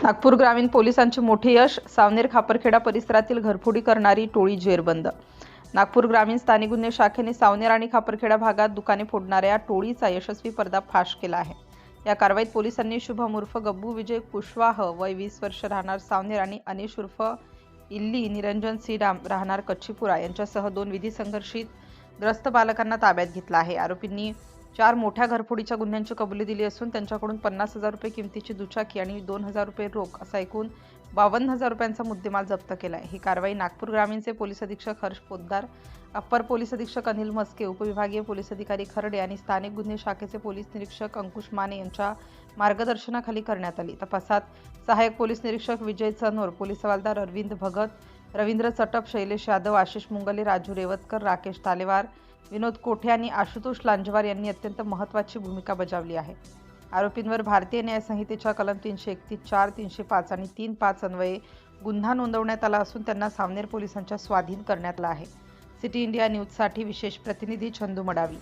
नागपूर ग्रामीण पोलिसांचे मोठे यश, सावनेर खापरखेडा परिसरातील घरफोडी करणारी टोळी जेरबंद। नागपूर ग्रामीण स्थानिक गुन्हे शाखेने सावनेर आणि खापरखेडा भागात दुकाने फोडणाऱ्या टोळीचा यशस्वी पर्दाफाश केला आहे। या कारवाईत पोलिसांनी शुभम उर्फ गब्बू विजय कुशवाह वय 20 वर्ष राहणार सावनेर आणि अनिश उर्फ इल्ली निरंजन श्रीराम राहणार कच्चीपुरा यांच्यासह 2 विधी संघर्षित ग्रस्त बालकांना ताब्यात घेतला आहे। आरोपींनी 4 मोठ्या घरफोडीच्या गुन्ह्यांची कबुली दिली असून त्यांच्याकडून 50,000 रुपये किमतीची दुचाकी आणि 2,000 रुपये रोख असा एकूण 52,000 रुपयांचा मुद्देमाल जप्त केला आहे। ही कारवाई नागपूर ग्रामीणचे पोलीस अधीक्षक हर्ष पोद्दार, अप्पर पोलीस अधीक्षक अनिल मस्के, उपविभागीय पोलीस अधिकारी खर्डे आणि स्थानिक गुन्हे शाखेचे पोलीस निरीक्षक अंकुश माने यांच्या मार्गदर्शनाखाली करण्यात आली। तपासात सहाय्यक पोलीस निरीक्षक विजय चनोर, पोलीस हवालदार अरविंद भगत, रवींद्र चटप, शैलेश यादव, आशिष मुंगले, राजू रेवतकर, राकेश तालेवार, विनोद कोठे आणि आशुतोष लांजवार यांनी अत्यंत महत्त्वाची भूमिका बजावली आहे। आरोपींवर भारतीय न्याय संहितेच्या कलम 331, 4, 305 आणि 3.5 अन्वये गुन्हा नोंदवण्यात आला असून त्यांना सावनेर पोलिसांच्या स्वाधीन करण्यात आला आहे। सिटी इंडिया न्यूजसाठी विशेष प्रतिनिधी चंदू मडावी।